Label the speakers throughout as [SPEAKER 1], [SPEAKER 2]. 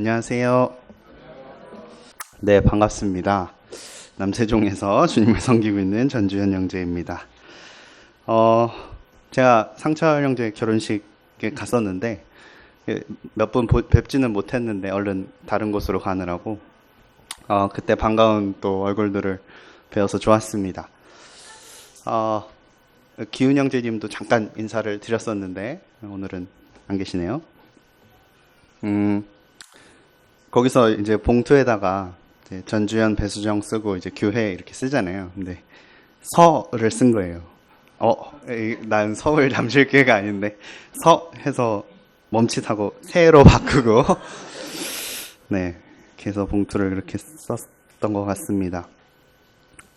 [SPEAKER 1] 안녕하세요. 네, 반갑습니다. 남세종에서 주님을 섬기고 있는 전주현 형제입니다. 제가 상철 형제 결혼식에 갔었는데 몇 분 뵙지는 못했는데 얼른 다른 곳으로 가느라고 그때 반가운 또 얼굴들을 뵈어서 좋았습니다. 기훈 형제님도 잠깐 인사를 드렸었는데 오늘은 안 계시네요. 거기서 이제 봉투에다가 이제 전주현 배수정 쓰고 이제 교회 이렇게 쓰잖아요. 근데 서를 쓴 거예요. 난 서울 잠실 교회가 아닌데 서 해서 멈칫하고 세로 바꾸고 네, 그래서 봉투를 그렇게 썼던 것 같습니다.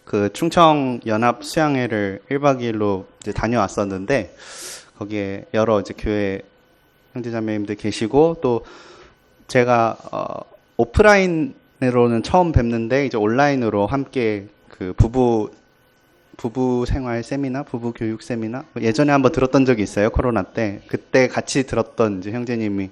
[SPEAKER 1] 그 충청 연합 수양회를 1박 2일로 이제 다녀왔었는데 거기에 여러 이제 교회 형제자매님들 계시고 또 제가 오프라인으로는 처음 뵙는데 이제 온라인으로 함께 그 부부 생활 세미나, 부부 교육 세미나 예전에 한번 들었던 적이 있어요. 코로나 때. 그때 같이 들었던 이제 형제님이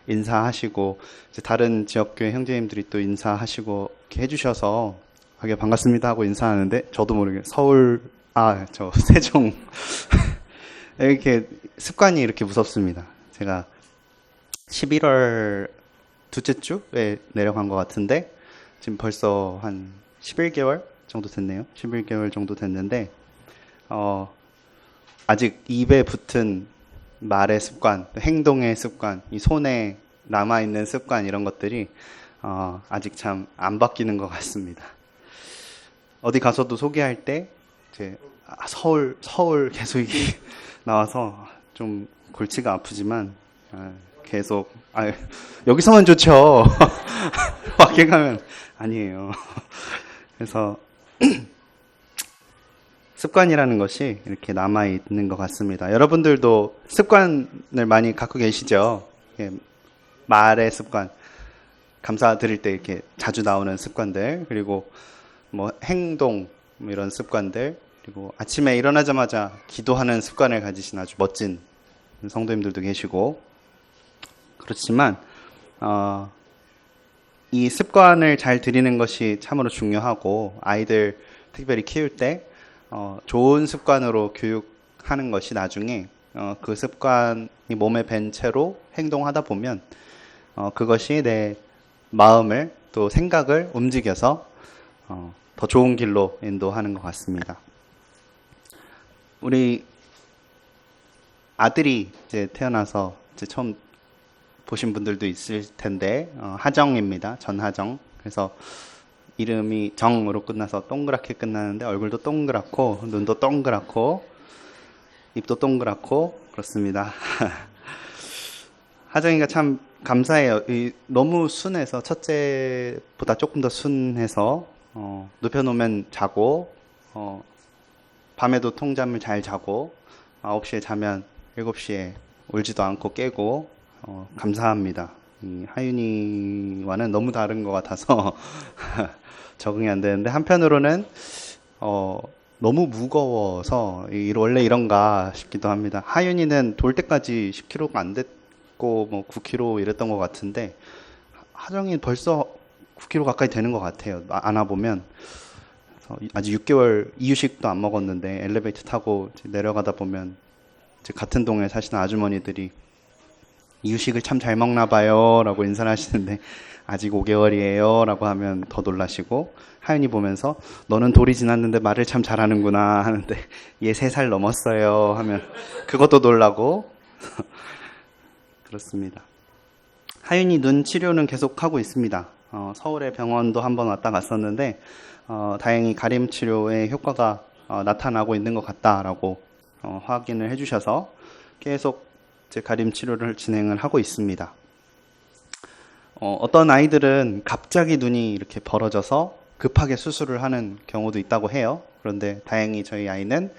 [SPEAKER 1] 인사하시고 이제 다른 지역 교회 형제님들이 또 인사하시고 이렇게 해주셔서 되게 반갑습니다 하고 인사하는데 저도 모르게 저 세종 이렇게 습관이 이렇게 무섭습니다. 제가 11월 둘째 주에 내려간 것 같은데 지금 벌써 한 11개월 정도 됐네요. 11개월 정도 됐는데 아직 입에 붙은 말의 습관, 행동의 습관, 이 손에 남아있는 습관 이런 것들이 아직 참 안 바뀌는 것 같습니다. 어디 가서도 소개할 때 이제 서울 계속 이게 나와서 좀 골치가 아프지만 계속 여기서만 좋죠. 밖에 가면 아니에요. 그래서 습관이라는 것이 이렇게 남아있는 것 같습니다. 여러분들도 습관을 많이 갖고 계시죠? 말의 습관, 감사드릴 때 이렇게 자주 나오는 습관들, 그리고 뭐 행동, 이런 습관들, 그리고 아침에 일어나자마자 기도하는 습관을 가지신 아주 멋진 성도님들도 계시고, 그렇지만 이 습관을 잘 들이는 것이 참으로 중요하고 아이들 특별히 키울 때 좋은 습관으로 교육하는 것이 나중에 그 습관이 몸에 밴 채로 행동하다 보면 그것이 내 마음을 또 생각을 움직여서 더 좋은 길로 인도하는 것 같습니다. 우리 아들이 이제 태어나서 이제 처음 보신 분들도 있을 텐데 하정입니다. 전하정. 그래서 이름이 정으로 끝나서 동그랗게 끝나는데 얼굴도 동그랗고 눈도 동그랗고 입도 동그랗고 그렇습니다. 하정이가 참 감사해요. 너무 순해서 첫째보다 조금 더 순해서 눕혀놓으면 자고 밤에도 통잠을 잘 자고 9시에 자면 7시에 울지도 않고 깨고 감사합니다. 하윤이와는 너무 다른 것 같아서 적응이 안 되는데 한편으로는 너무 무거워서 원래 이런가 싶기도 합니다. 하윤이는 돌 때까지 10kg가 안 됐고 뭐 9kg 이랬던 것 같은데 하정이 벌써 9kg 가까이 되는 것 같아요. 안아보면 아직 6개월 이유식도 안 먹었는데 엘리베이터 타고 내려가다 보면 같은 동에 사시는 아주머니들이 이유식을 참 잘 먹나 봐요 라고 인사를 하시는데 아직 5개월이에요 라고 하면 더 놀라시고 하윤이 보면서 너는 돌이 지났는데 말을 참 잘하는구나 하는데 얘 3살 넘었어요 하면 그것도 놀라고 그렇습니다. 하윤이 눈 치료는 계속 하고 있습니다. 서울의 병원도 한번 왔다 갔었는데 다행히 가림 치료의 효과가 나타나고 있는 것 같다라고 확인을 해주셔서 계속 가림 치료를 진행을 하고 있습니다. 어떤 아이들은 갑자기 눈이 이렇게 벌어져서 급하게 수술을 하는 경우도 있다고 해요. 그런데 다행히 저희 아이는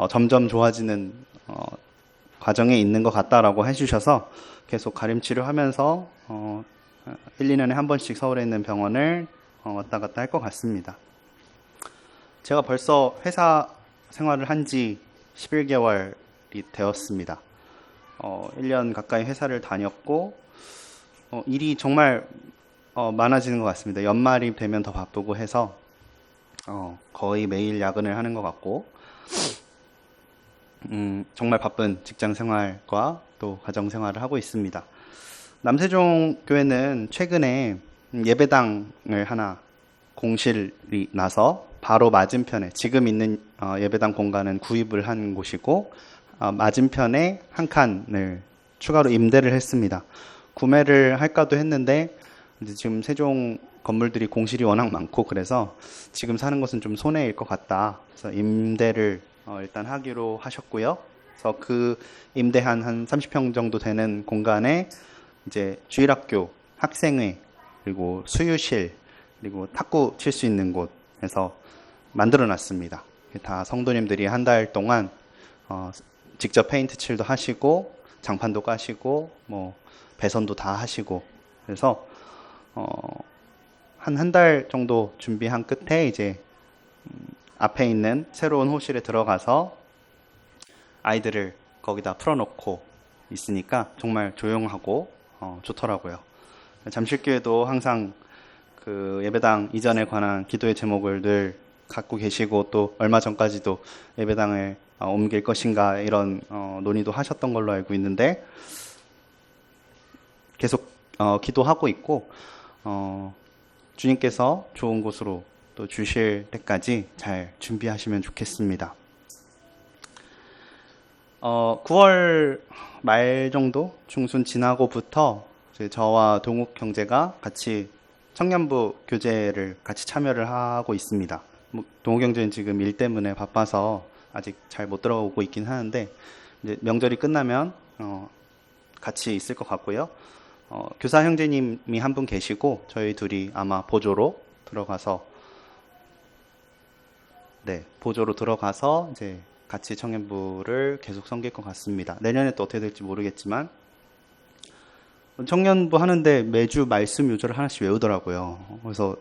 [SPEAKER 1] 점점 좋아지는 과정에 있는 것 같다라고 해주셔서 계속 가림 치료하면서 1, 2년에 한 번씩 서울에 있는 병원을 왔다 갔다 할 것 같습니다. 제가 벌써 회사 생활을 한 지 11개월이 되었습니다. 1년 가까이 회사를 다녔고 일이 정말 많아지는 것 같습니다. 연말이 되면 더 바쁘고 해서 거의 매일 야근을 하는 것 같고, 정말 바쁜 직장 생활과 또 가정 생활을 하고 있습니다. 남세종 교회는 최근에 예배당을 하나 공실이 나서 바로 맞은편에 지금 있는 예배당 공간은 구입을 한 곳이고 맞은편에 한 칸을 추가로 임대를 했습니다. 구매를 할까도 했는데 이제 지금 세종 건물들이 공실이 워낙 많고 그래서 지금 사는 것은 좀 손해일 것 같다. 그래서 임대를 일단 하기로 하셨고요. 그래서 그 임대한 한 30평 정도 되는 공간에 이제 주일학교, 학생회, 그리고 수유실, 그리고 탁구 칠 수 있는 곳에서 만들어 놨습니다. 다 성도님들이 한 달 동안 직접 페인트 칠도 하시고 장판도 까시고 뭐 배선도 다 하시고 그래서 한 달 정도 준비한 끝에 이제 앞에 있는 새로운 호실에 들어가서 아이들을 거기다 풀어놓고 있으니까 정말 조용하고 좋더라고요. 잠실교회도 항상 그 예배당 이전에 관한 기도의 제목을 늘 갖고 계시고 또 얼마 전까지도 예배당을 옮길 것인가 이런 논의도 하셨던 걸로 알고 있는데 계속 기도하고 있고 주님께서 좋은 곳으로 또 주실 때까지 잘 준비하시면 좋겠습니다. 9월 말 정도 중순 지나고부터 저와 동욱 형제가 같이 청년부 교제를 같이 참여를 하고 있습니다. 동욱 형제는 지금 일 때문에 바빠서 아직 잘 못 들어오고 있긴 하는데 이제 명절이 끝나면 같이 있을 것 같고요. 교사 형제님이 한 분 계시고 저희 둘이 아마 보조로 들어가서 이제 같이 청년부를 계속 섬길 것 같습니다. 내년에 또 어떻게 될지 모르겠지만 청년부 하는데 매주 말씀 요절을 하나씩 외우더라고요. 그래서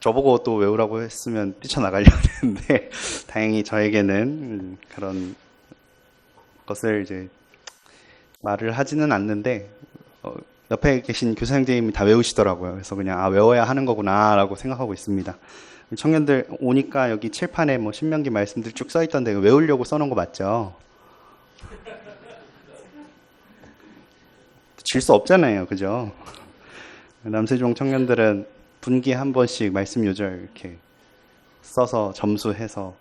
[SPEAKER 1] 저보고 또 외우라고 했으면 뛰쳐나가려고 했는데 다행히 저에게는 그런 것을 이제 말을 하지는 않는데 옆에 계신 교사 형제님이 다 외우시더라고요. 그래서 그냥 외워야 하는 거구나 라고 생각하고 있습니다. 청년들 오니까 여기 칠판에 뭐 신명기 말씀들 쭉 써있던데 외우려고 써놓은 거 맞죠? 질 수 없잖아요. 그죠? 남세종 청년들은 분기에 한 번씩 말씀 요절 이렇게 써서 점수해서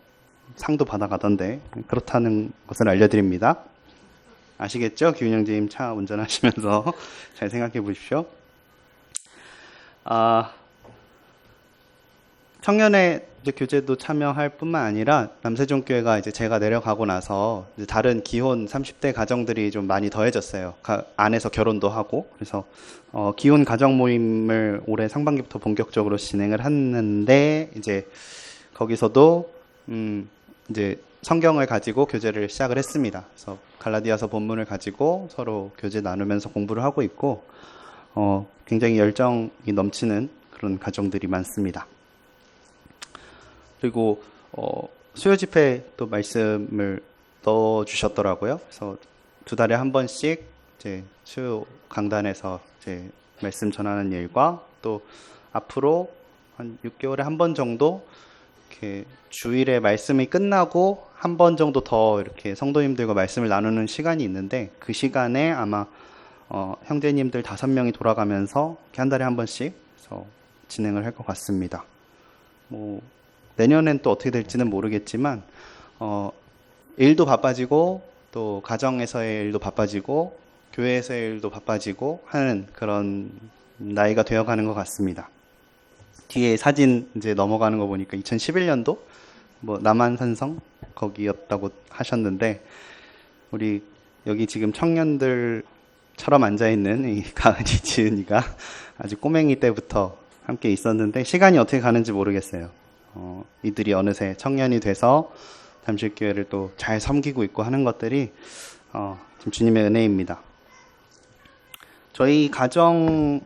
[SPEAKER 1] 상도 받아가던데 그렇다는 것을 알려드립니다. 아시겠죠? 기훈 형제님 차 운전하시면서 잘 생각해 보십시오. 청년의 이제 교제도 참여할 뿐만 아니라 남세종교회가 이제 제가 내려가고 나서 이제 다른 기혼 30대 가정들이 좀 많이 더해졌어요. 안에서 결혼도 하고 그래서 기혼 가정 모임을 올해 상반기부터 본격적으로 진행을 했는데 이제 거기서도 이제 성경을 가지고 교제를 시작을 했습니다. 그래서 갈라디아서 본문을 가지고 서로 교제 나누면서 공부를 하고 있고 굉장히 열정이 넘치는 그런 가정들이 많습니다. 그리고 수요 집회 또 말씀을 넣어 주셨더라고요. 그래서 2달에 한 번씩 이제 수요 강단에서 이제 말씀 전하는 일과 또 앞으로 한 6개월에 한 번 정도 이렇게 주일에 말씀이 끝나고 한 번 정도 더 이렇게 성도님들과 말씀을 나누는 시간이 있는데 그 시간에 아마 형제님들 5명이 돌아가면서 이렇게 한 달에 한 번씩 그래서 진행을 할 것 같습니다. 내년엔 또 어떻게 될지는 모르겠지만 일도 바빠지고 또 가정에서의 일도 바빠지고 교회에서의 일도 바빠지고 하는 그런 나이가 되어가는 것 같습니다. 뒤에 사진 이제 넘어가는 거 보니까 2011년도 남한산성 거기였다고 하셨는데 우리 여기 지금 청년들처럼 앉아있는 이 가은이 지은이가 아주 꼬맹이 때부터 함께 있었는데 시간이 어떻게 가는지 모르겠어요. 이들이 어느새 청년이 돼서 잠실교회를 또 잘 섬기고 있고 하는 것들이 지금 주님의 은혜입니다. 저희 가정에도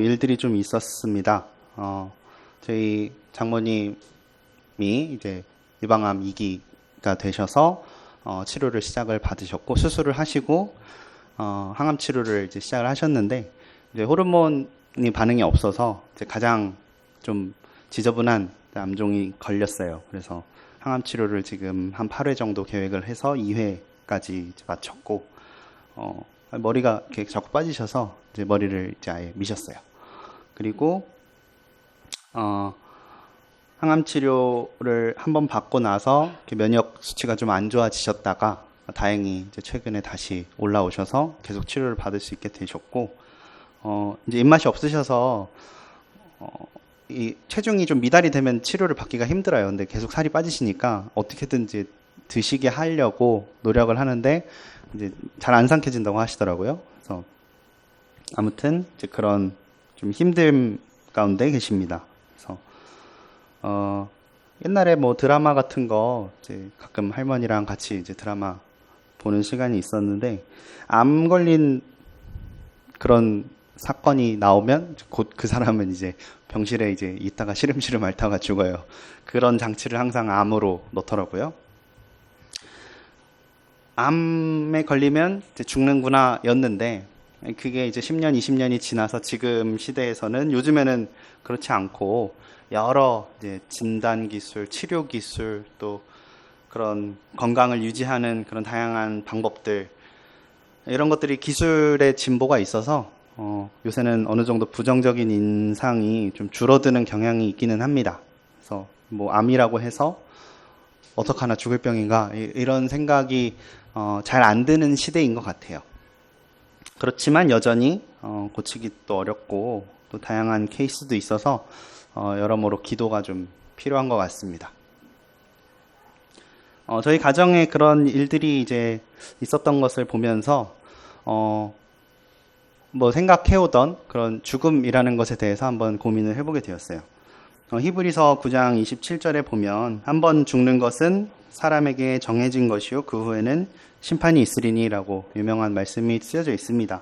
[SPEAKER 1] 일들이 좀 있었습니다. 저희 장모님이 이제 유방암 2기가 되셔서 치료를 시작을 받으셨고 수술을 하시고 항암 치료를 이제 시작을 하셨는데 이제 호르몬이 반응이 없어서 이제 가장 좀 지저분한 암종이 걸렸어요. 그래서 항암 치료를 지금 한 8회 정도 계획을 해서 2회까지 마쳤고 머리가 이렇게 자꾸 빠지셔서 이제 머리를 이제 아예 미셨어요. 그리고 항암 치료를 한번 받고 나서 면역 수치가 좀 안 좋아지셨다가 다행히 이제 최근에 다시 올라오셔서 계속 치료를 받을 수 있게 되셨고 이제 입맛이 없으셔서 이 체중이 좀 미달이 되면 치료를 받기가 힘들어요. 근데 계속 살이 빠지시니까 어떻게든지 드시게 하려고 노력을 하는데 이제 잘 안 삼켜진다고 하시더라고요. 그래서 아무튼 이제 그런 좀 힘듦 가운데 계십니다. 그래서 옛날에 뭐 드라마 같은 거 이제 가끔 할머니랑 같이 이제 드라마 보는 시간이 있었는데 암 걸린 그런 사건이 나오면 곧 그 사람은 이제 병실에 이제 있다가 시름시름 앓다가 죽어요. 그런 장치를 항상 암으로 놓더라고요. 암에 걸리면 이제 죽는구나 였는데 그게 이제 10년, 20년이 지나서 지금 시대에서는 요즘에는 그렇지 않고 여러 이제 진단 기술, 치료 기술 또 그런 건강을 유지하는 그런 다양한 방법들 이런 것들이 기술의 진보가 있어서 요새는 어느 정도 부정적인 인상이 좀 줄어드는 경향이 있기는 합니다. 그래서 뭐 암이라고 해서 어떡하나 죽을 병인가 이런 생각이 잘 안 드는 시대인 것 같아요. 그렇지만 여전히 고치기 또 어렵고 또 다양한 케이스도 있어서 여러모로 기도가 좀 필요한 것 같습니다. 저희 가정에 그런 일들이 이제 있었던 것을 보면서 뭐 생각해오던 그런 죽음이라는 것에 대해서 한번 고민을 해보게 되었어요. 히브리서 9장 27절에 보면 한번 죽는 것은 사람에게 정해진 것이요 그 후에는 심판이 있으리니라고 유명한 말씀이 쓰여져 있습니다.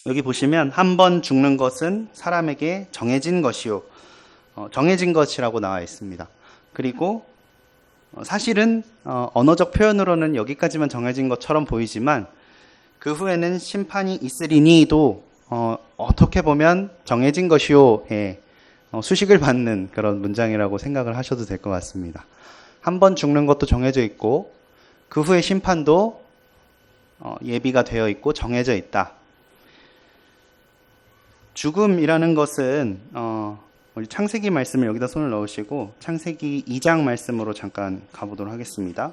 [SPEAKER 1] 여기 보시면 한번 죽는 것은 사람에게 정해진 것이요 정해진 것이라고 나와 있습니다. 그리고 사실은 언어적 표현으로는 여기까지만 정해진 것처럼 보이지만 그 후에는 심판이 있으리니도 어떻게 보면 정해진 것이요에 수식을 받는 그런 문장이라고 생각을 하셔도 될 것 같습니다. 한 번 죽는 것도 정해져 있고 그 후에 심판도 예비가 되어 있고 정해져 있다. 죽음이라는 것은 우리 창세기 말씀을 여기다 손을 넣으시고 창세기 2장 말씀으로 잠깐 가보도록 하겠습니다.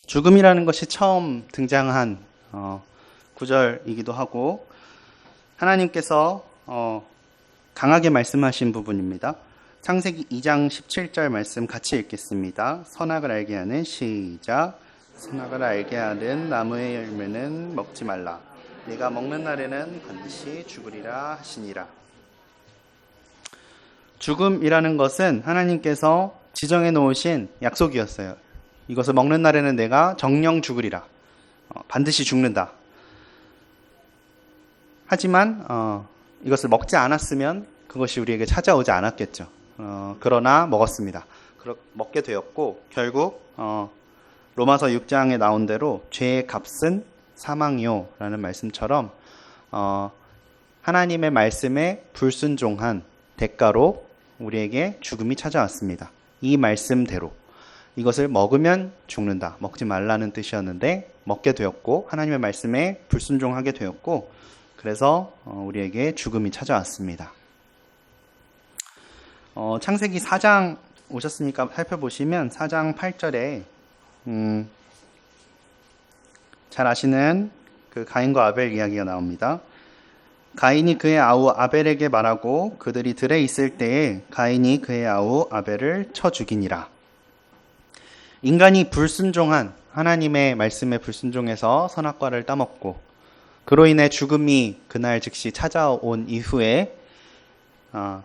[SPEAKER 1] 죽음이라는 것이 처음 등장한 구절이기도 하고 하나님께서 강하게 말씀하신 부분입니다. 창세기 2장 17절 말씀 같이 읽겠습니다. 선악을 알게 하는 시작. 선악을 알게 하는 나무의 열매는 먹지 말라. 네가 먹는 날에는 반드시 죽으리라 하시니라. 죽음이라는 것은 하나님께서 지정해 놓으신 약속이었어요. 이것을 먹는 날에는 내가 정령 죽으리라. 반드시 죽는다. 하지만 이것을 먹지 않았으면 그것이 우리에게 찾아오지 않았겠죠. 그러나 먹었습니다. 먹게 되었고 결국 로마서 6장에 나온 대로 죄의 값은 사망이요 라는 말씀처럼 하나님의 말씀에 불순종한 대가로 우리에게 죽음이 찾아왔습니다. 이 말씀대로 이것을 먹으면 죽는다. 먹지 말라는 뜻이었는데 먹게 되었고 하나님의 말씀에 불순종하게 되었고 그래서 우리에게 죽음이 찾아왔습니다. 창세기 4장 오셨으니까 살펴보시면 4장 8절에 잘 아시는 그 가인과 아벨 이야기가 나옵니다. 가인이 그의 아우 아벨에게 말하고 그들이 들에 있을 때에 가인이 그의 아우 아벨을 쳐 죽이니라. 인간이 불순종한 하나님의 말씀에 불순종해서 선악과를 따먹고 그로 인해 죽음이 그날 즉시 찾아온 이후에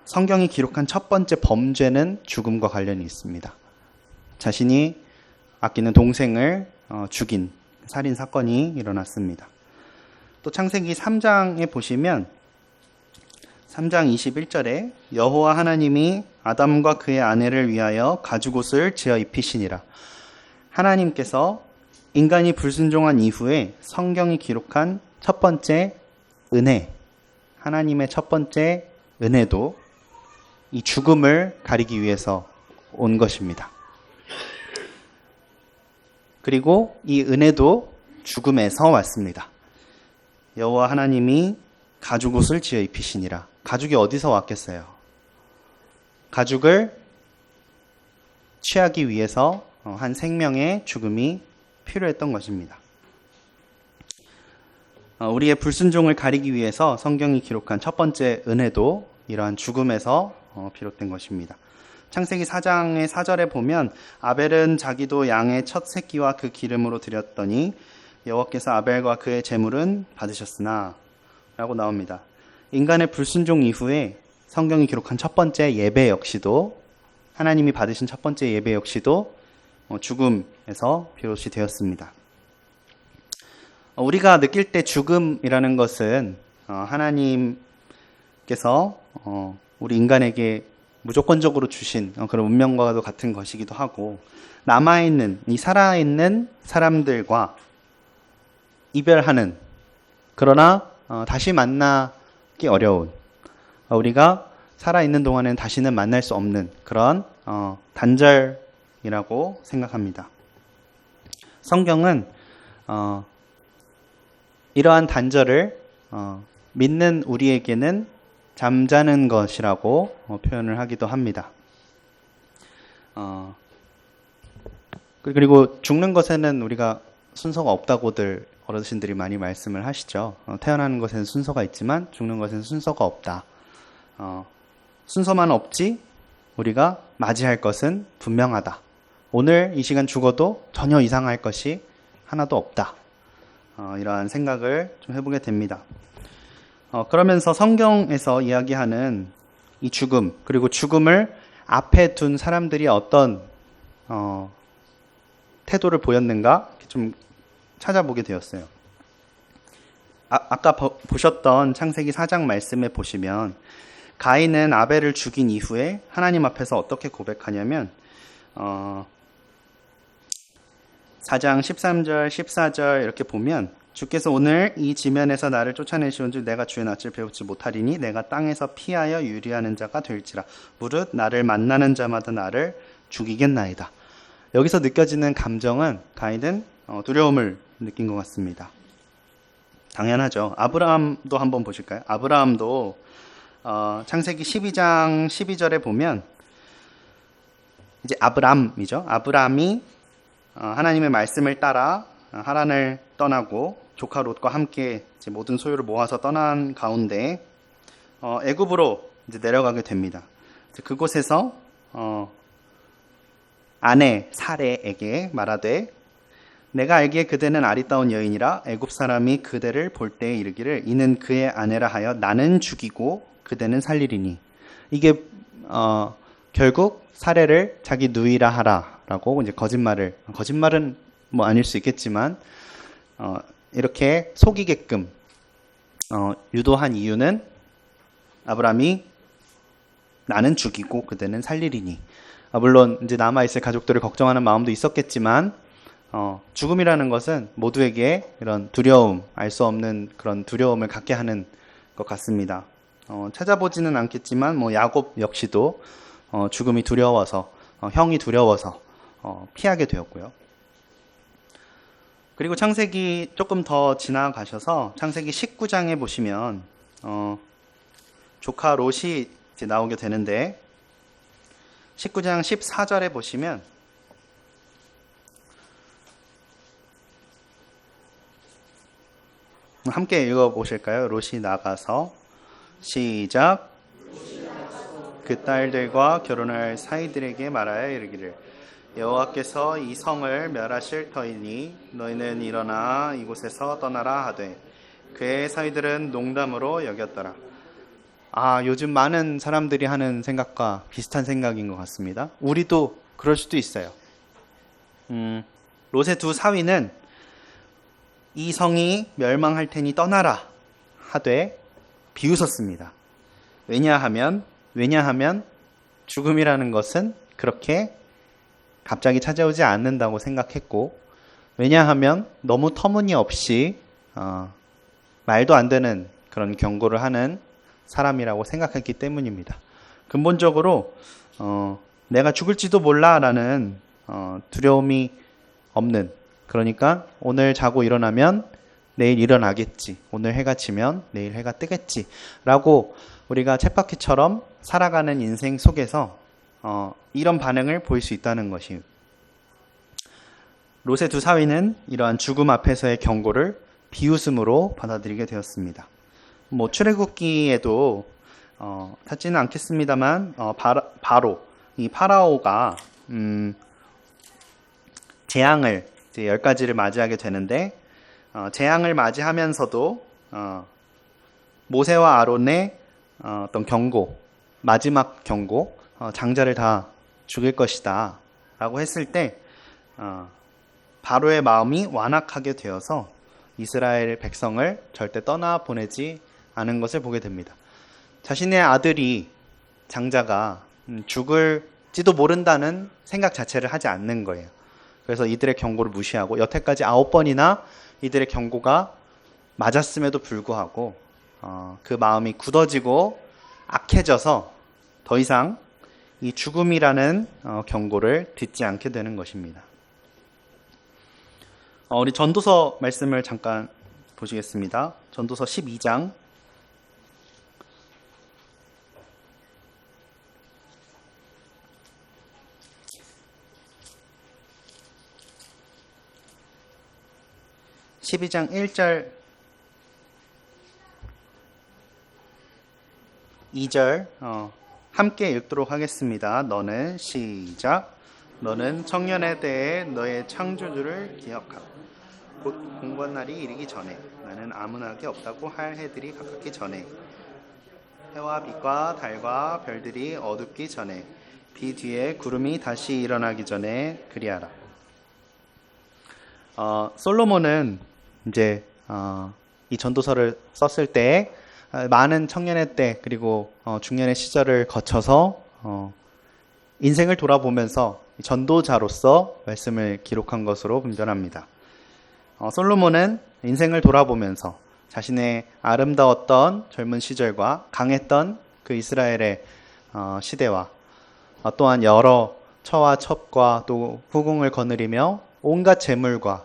[SPEAKER 1] 성경이 기록한 첫 번째 범죄는 죽음과 관련이 있습니다. 자신이 아끼는 동생을 죽인 살인 사건이 일어났습니다. 또 창세기 3장에 보시면 3장 21절에 여호와 하나님이 아담과 그의 아내를 위하여 가죽옷을 지어 입히시니라. 하나님께서 인간이 불순종한 이후에 성경이 기록한 첫 번째 은혜, 하나님의 첫 번째 은혜도 이 죽음을 가리기 위해서 온 것입니다. 그리고 이 은혜도 죽음에서 왔습니다. 여호와 하나님이 가죽옷을 지어 입히시니라. 가죽이 어디서 왔겠어요? 가죽을 취하기 위해서 한 생명의 죽음이 필요했던 것입니다. 우리의 불순종을 가리기 위해서 성경이 기록한 첫 번째 은혜도 이러한 죽음에서 비롯된 것입니다. 창세기 4장의 4절에 보면 아벨은 자기도 양의 첫 새끼와 그 기름으로 드렸더니 여호와께서 아벨과 그의 제물은 받으셨으나 라고 나옵니다. 인간의 불순종 이후에 성경이 기록한 첫 번째 예배 역시도, 하나님이 받으신 첫 번째 예배 역시도 죽음에서 비롯이 되었습니다. 우리가 느낄 때 죽음이라는 것은 하나님께서 우리 인간에게 무조건적으로 주신 그런 운명과도 같은 것이기도 하고, 남아있는, 이 살아있는 사람들과 이별하는, 그러나 다시 만나기 어려운, 우리가 살아있는 동안에는 다시는 만날 수 없는 그런 단절이라고 생각합니다. 성경은 이러한 단절을 믿는 우리에게는 잠자는 것이라고 표현을 하기도 합니다. 그리고 죽는 것에는 우리가 순서가 없다고들 어르신들이 많이 말씀을 하시죠. 태어나는 것에는 순서가 있지만 죽는 것에는 순서가 없다. 순서만 없지 우리가 맞이할 것은 분명하다. 오늘 이 시간 죽어도 전혀 이상할 것이 하나도 없다. 이러한 생각을 좀 해보게 됩니다. 그러면서 성경에서 이야기하는 이 죽음, 그리고 죽음을 앞에 둔 사람들이 어떤 태도를 보였는가 좀 찾아보게 되었어요. 아까 보셨던 창세기 4장 말씀에 보시면 가인은 아벨을 죽인 이후에 하나님 앞에서 어떻게 고백하냐면 4장 13절, 14절 이렇게 보면 주께서 오늘 이 지면에서 나를 쫓아내시온 줄 내가 주의 낯을 배우지 못하리니 내가 땅에서 피하여 유리하는 자가 될지라. 무릇 나를 만나는 자마다 나를 죽이겠나이다. 여기서 느껴지는 감정은 가인은 두려움을 느낀 것 같습니다. 당연하죠. 아브라함도 한번 보실까요? 아브라함도 창세기 12장 12절에 보면 이제 아브람이죠. 아브람이 하나님의 말씀을 따라 하란을 떠나고 조카 롯과 함께 이제 모든 소유를 모아서 떠난 가운데 애굽으로 이제 내려가게 됩니다. 그곳에서 아내 사레에게 말하되 내가 알기에 그대는 아리따운 여인이라 애굽 사람이 그대를 볼 때에 이르기를 이는 그의 아내라 하여 나는 죽이고 그대는 살리리니. 이게 결국 사레를 자기 누이라 하라라고 이제 거짓말은 뭐 아닐 수 있겠지만 이렇게 속이게끔 유도한 이유는 아브람이 나는 죽이고 그대는 살리리니. 물론 이제 남아있을 가족들을 걱정하는 마음도 있었겠지만 죽음이라는 것은 모두에게 이런 두려움, 알 수 없는 그런 두려움을 갖게 하는 것 같습니다. 찾아보지는 않겠지만 뭐 야곱 역시도 죽음이 두려워서 형이 두려워서 피하게 되었고요. 그리고 창세기 조금 더 지나가셔서 창세기 19장에 보시면 조카 롯이 이제 나오게 되는데 19장 14절에 보시면 함께 읽어보실까요? 롯이 나가서 시작. 그 딸들과 결혼할 사이들에게 말하여 이르기를 여호와께서 이 성을 멸하실 터이니 너희는 일어나 이곳에서 떠나라 하되 그의 사이들은 농담으로 여겼더라. 요즘 많은 사람들이 하는 생각과 비슷한 생각인 것 같습니다. 우리도 그럴 수도 있어요. 롯의 두 사위는 이 성이 멸망할 테니 떠나라 하되 비웃었습니다. 왜냐하면 죽음이라는 것은 그렇게 갑자기 찾아오지 않는다고 생각했고, 왜냐하면 너무 터무니없이 말도 안 되는 그런 경고를 하는 사람이라고 생각했기 때문입니다. 근본적으로 내가 죽을지도 몰라라는 두려움이 없는, 그러니까 오늘 자고 일어나면 내일 일어나겠지, 오늘 해가 지면 내일 해가 뜨겠지 라고 우리가 쳇바퀴처럼 살아가는 인생 속에서 이런 반응을 보일 수 있다는 것이, 롯의 두 사위는 이러한 죽음 앞에서의 경고를 비웃음으로 받아들이게 되었습니다. 출애굽기에도 찾지는 않겠습니다만 바로 이 파라오가 재앙을 이제 10가지를 맞이하게 되는데, 재앙을 맞이하면서도 모세와 아론의 어떤 경고, 마지막 경고, 장자를 다 죽일 것이다 라고 했을 때 바로의 마음이 완악하게 되어서 이스라엘 백성을 절대 떠나보내지 않은 것을 보게 됩니다. 자신의 아들이, 장자가 죽을지도 모른다는 생각 자체를 하지 않는 거예요. 그래서 이들의 경고를 무시하고 여태까지 9번이나 이들의 경고가 맞았음에도 불구하고 그 마음이 굳어지고 악해져서 더 이상 이 죽음이라는 경고를 듣지 않게 되는 것입니다. 우리 전도서 말씀을 잠깐 보시겠습니다. 전도서 12장 1절 2절 함께 읽도록 하겠습니다. 너는 시작. 너는 청년에 대해 너의 창조주를 기억하고 곧 공부한 날이 이르기 전에, 나는 아무나게 없다고 할 해들이 가깝기 전에, 해와 빛과 달과 별들이 어둡기 전에, 비 뒤에 구름이 다시 일어나기 전에 그리하라. 솔로몬은 이제 이 전도서를 썼을 때 많은 청년의 때 그리고 중년의 시절을 거쳐서 인생을 돌아보면서 전도자로서 말씀을 기록한 것으로 분별합니다. 솔로몬은 인생을 돌아보면서 자신의 아름다웠던 젊은 시절과 강했던 그 이스라엘의 시대와 또한 여러 처와 첩과 또 후궁을 거느리며 온갖 재물과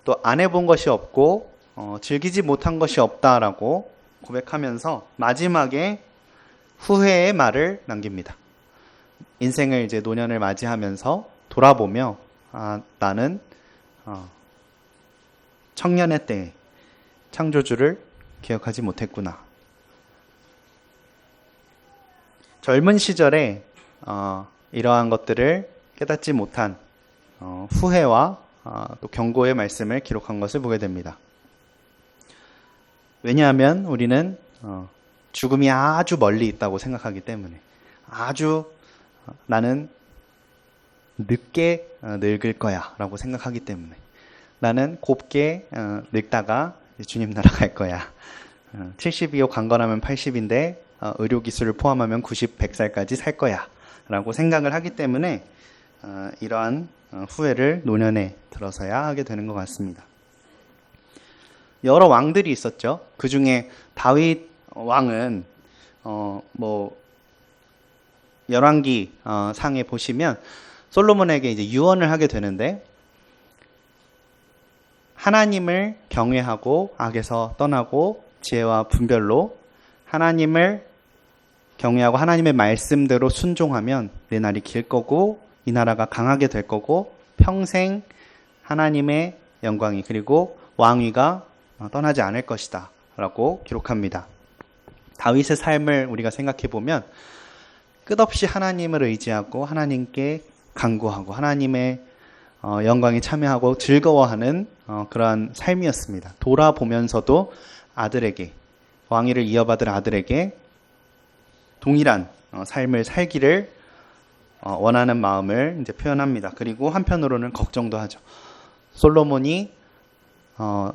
[SPEAKER 1] 또 안 해본 것이 없고 즐기지 못한 것이 없다라고 고백하면서 마지막에 후회의 말을 남깁니다. 인생을 이제 노년을 맞이하면서 돌아보며 나는 청년의 때에 창조주를 기억하지 못했구나. 젊은 시절에 이러한 것들을 깨닫지 못한 후회와 또 경고의 말씀을 기록한 것을 보게 됩니다. 왜냐하면 우리는 죽음이 아주 멀리 있다고 생각하기 때문에, 아주 나는 늦게 늙을 거야 라고 생각하기 때문에, 나는 곱게 늙다가 주님 나라 갈 거야. 70이요 강건하면 80인데 의료기술을 포함하면 90, 100살까지 살 거야 라고 생각을 하기 때문에 이러한 후회를 노년에 들어서야 하게 되는 것 같습니다. 여러 왕들이 있었죠. 그 중에 다윗 왕은 열왕기 상에 보시면 솔로몬에게 이제 유언을 하게 되는데, 하나님을 경외하고 악에서 떠나고 지혜와 분별로 하나님을 경외하고 하나님의 말씀대로 순종하면 내 날이 길 거고 이 나라가 강하게 될 거고 평생 하나님의 영광이 그리고 왕위가 떠나지 않을 것이다 라고 기록합니다. 다윗의 삶을 우리가 생각해 보면 끝없이 하나님을 의지하고 하나님께 간구하고 하나님의 영광에 참여하고 즐거워하는 그러한 삶이었습니다. 돌아보면서도 아들에게, 왕위를 이어받을 아들에게 동일한 삶을 살기를 원하는 마음을 이제 표현합니다. 그리고 한편으로는 걱정도 하죠. 솔로몬이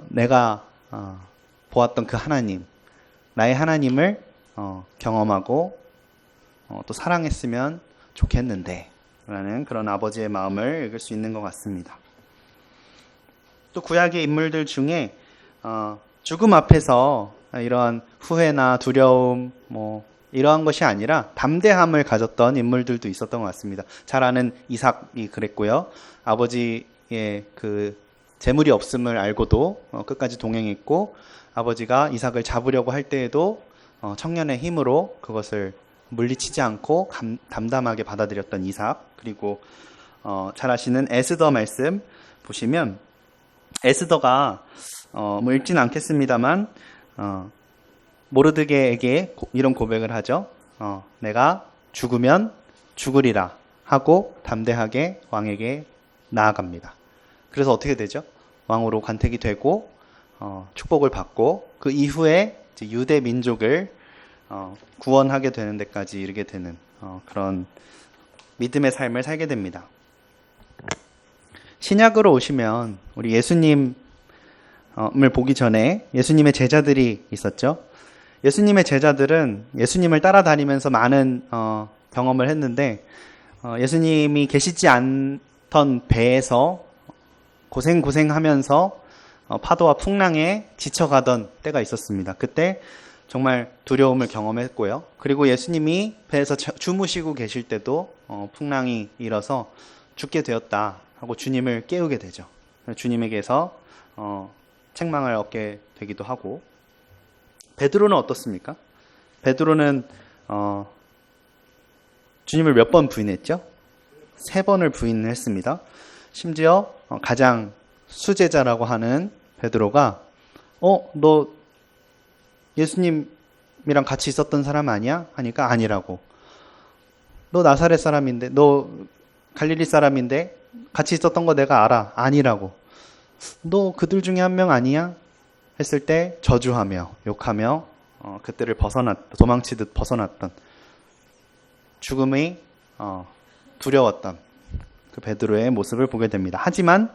[SPEAKER 1] 내가 보았던 그 하나님, 나의 하나님을 경험하고 또 사랑했으면 좋겠는데 라는 그런 아버지의 마음을 읽을 수 있는 것 같습니다. 또 구약의 인물들 중에 죽음 앞에서 이러한 후회나 두려움 이러한 것이 아니라 담대함을 가졌던 인물들도 있었던 것 같습니다. 잘 아는 이삭이 그랬고요. 아버지의 그 재물이 없음을 알고도 끝까지 동행했고, 아버지가 이삭을 잡으려고 할 때에도 청년의 힘으로 그것을 물리치지 않고 담담하게 받아들였던 이삭. 그리고 잘 아시는 에스더 말씀 보시면 에스더가 뭐 읽지는 않겠습니다만 모르드게에게 이런 고백을 하죠. 내가 죽으면 죽으리라 하고 담대하게 왕에게 나아갑니다. 그래서 어떻게 되죠? 왕으로 관택이 되고 축복을 받고 그 이후에 이제 유대 민족을 구원하게 되는 데까지 이르게 되는 그런 믿음의 삶을 살게 됩니다. 신약으로 오시면 우리 예수님을 보기 전에 예수님의 제자들이 있었죠. 예수님의 제자들은 예수님을 따라다니면서 많은 경험을 했는데 예수님이 계시지 않던 배에서 고생하면서 파도와 풍랑에 지쳐가던 때가 있었습니다. 그때 정말 두려움을 경험했고요. 그리고 예수님이 배에서 주무시고 계실 때도 풍랑이 일어서 죽게 되었다 하고 주님을 깨우게 되죠. 주님에게서 책망을 얻게 되기도 하고. 베드로는 어떻습니까? 베드로는 주님을 몇 번 부인했죠? 3번을 부인했습니다. 심지어 가장 수제자라고 하는 베드로가 너 예수님이랑 같이 있었던 사람 아니야? 하니까 아니라고. 너 나사렛 사람인데, 너 갈릴리 사람인데 같이 있었던 거 내가 알아. 아니라고. 너 그들 중에 한 명 아니야? 했을 때 저주하며 욕하며 그들을 도망치듯 벗어났던 죽음이 두려웠던 그 베드로의 모습을 보게 됩니다. 하지만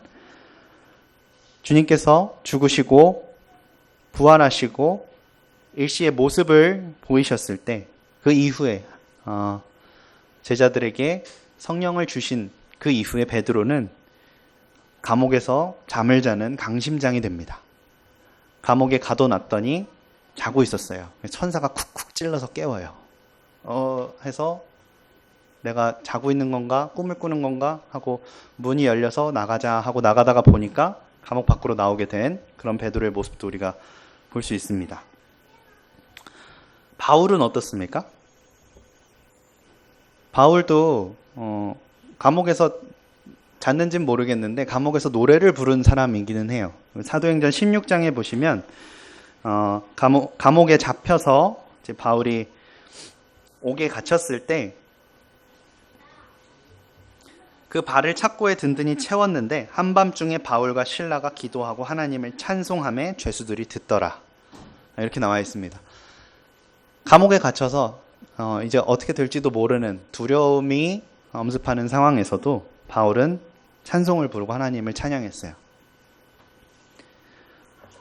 [SPEAKER 1] 주님께서 죽으시고 부활하시고 일시의 모습을 보이셨을 때 그 이후에 제자들에게 성령을 주신 그 이후에 베드로는 감옥에서 잠을 자는 강심장이 됩니다. 감옥에 가둬놨더니 자고 있었어요. 천사가 쿡쿡 찔러서 깨워요. 해서 내가 자고 있는 건가? 꿈을 꾸는 건가? 하고 문이 열려서 나가자 하고 나가다가 보니까 감옥 밖으로 나오게 된 그런 베드로의 모습도 우리가 볼 수 있습니다. 바울은 어떻습니까? 바울도 감옥에서 잤는지는 모르겠는데 감옥에서 노래를 부른 사람이기는 해요. 사도행전 16장에 보시면 감옥에 잡혀서 이제 바울이 옥에 갇혔을 때 그 발을 착고에 든든히 채웠는데 한밤중에 바울과 실라가 기도하고 하나님을 찬송하며 죄수들이 듣더라. 이렇게 나와 있습니다. 감옥에 갇혀서 이제 어떻게 될지도 모르는 두려움이 엄습하는 상황에서도 바울은 찬송을 부르고 하나님을 찬양했어요.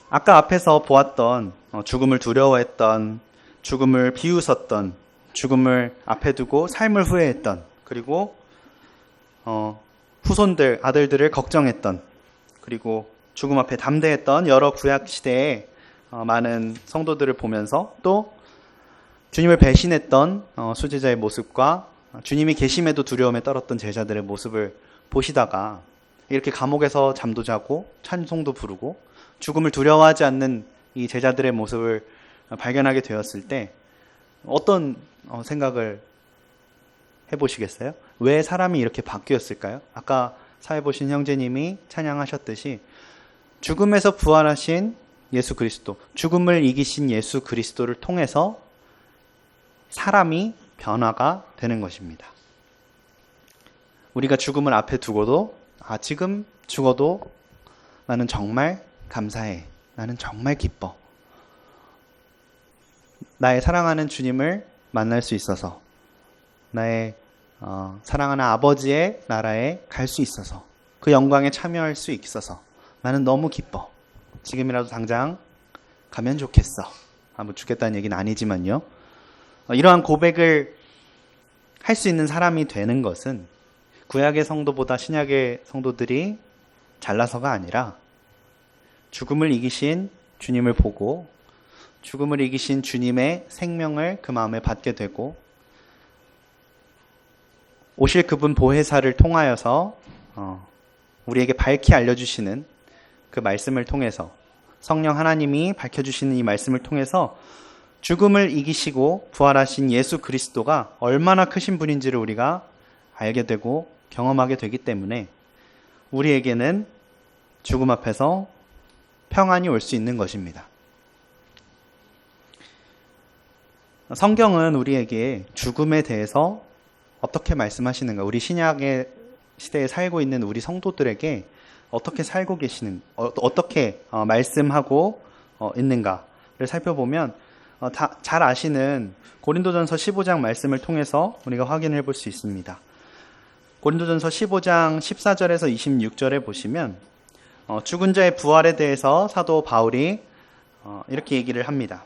[SPEAKER 1] 아까 앞에서 보았던 죽음을 두려워했던, 죽음을 비웃었던, 죽음을 앞에 두고 삶을 후회했던, 그리고 후손들, 아들들을 걱정했던, 그리고 죽음 앞에 담대했던 여러 구약 시대의 많은 성도들을 보면서 또 주님을 배신했던 수제자의 모습과 주님이 계심에도 두려움에 떨었던 제자들의 모습을 보시다가 이렇게 감옥에서 잠도 자고 찬송도 부르고 죽음을 두려워하지 않는 이 제자들의 모습을 발견하게 되었을 때 어떤 생각을 해보시겠어요? 왜 사람이 이렇게 바뀌었을까요? 아까 사회 보신 형제님이 찬양하셨듯이 죽음에서 부활하신 예수 그리스도, 죽음을 이기신 예수 그리스도를 통해서 사람이 변화가 되는 것입니다. 우리가 죽음을 앞에 두고도 지금 죽어도 나는 정말 감사해. 나는 정말 기뻐. 나의 사랑하는 주님을 만날 수 있어서, 나의 사랑하는 아버지의 나라에 갈 수 있어서, 그 영광에 참여할 수 있어서 나는 너무 기뻐. 지금이라도 당장 가면 좋겠어. 뭐 죽겠다는 얘기는 아니지만요. 이러한 고백을 할 수 있는 사람이 되는 것은 구약의 성도보다 신약의 성도들이 잘나서가 아니라 죽음을 이기신 주님을 보고 죽음을 이기신 주님의 생명을 그 마음에 받게 되고 오실 그분 보혜사를 통하여서 우리에게 밝히 알려주시는 그 말씀을 통해서 성령 하나님이 밝혀주시는 이 말씀을 통해서 죽음을 이기시고 부활하신 예수 그리스도가 얼마나 크신 분인지를 우리가 알게 되고 경험하게 되기 때문에 우리에게는 죽음 앞에서 평안이 올 수 있는 것입니다. 성경은 우리에게 죽음에 대해서 어떻게 말씀하시는가, 우리 신약의 시대에 살고 있는 우리 성도들에게 어떻게 살고 계시는, 어떻게 말씀하고 있는가를 살펴보면 잘 아시는 고린도전서 15장 말씀을 통해서 우리가 확인해 볼 수 있습니다. 고린도전서 15장 14절에서 26절에 보시면 죽은 자의 부활에 대해서 사도 바울이 이렇게 얘기를 합니다.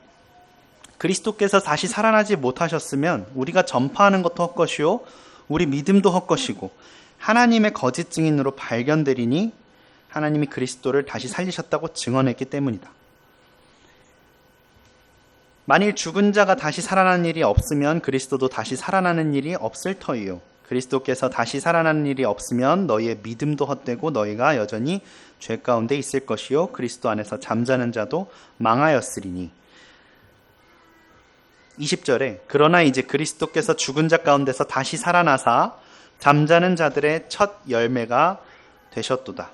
[SPEAKER 1] 그리스도께서 다시 살아나지 못하셨으면 우리가 전파하는 것도 헛것이요 우리 믿음도 헛것이고 하나님의 거짓 증인으로 발견되리니 하나님이 그리스도를 다시 살리셨다고 증언했기 때문이다. 만일 죽은 자가 다시 살아나는 일이 없으면 그리스도도 다시 살아나는 일이 없을 터이요 그리스도께서 다시 살아나는 일이 없으면 너희의 믿음도 헛되고 너희가 여전히 죄 가운데 있을 것이요 그리스도 안에서 잠자는 자도 망하였으리니. 20절에 그러나 이제 그리스도께서 죽은 자 가운데서 다시 살아나사 잠자는 자들의 첫 열매가 되셨도다.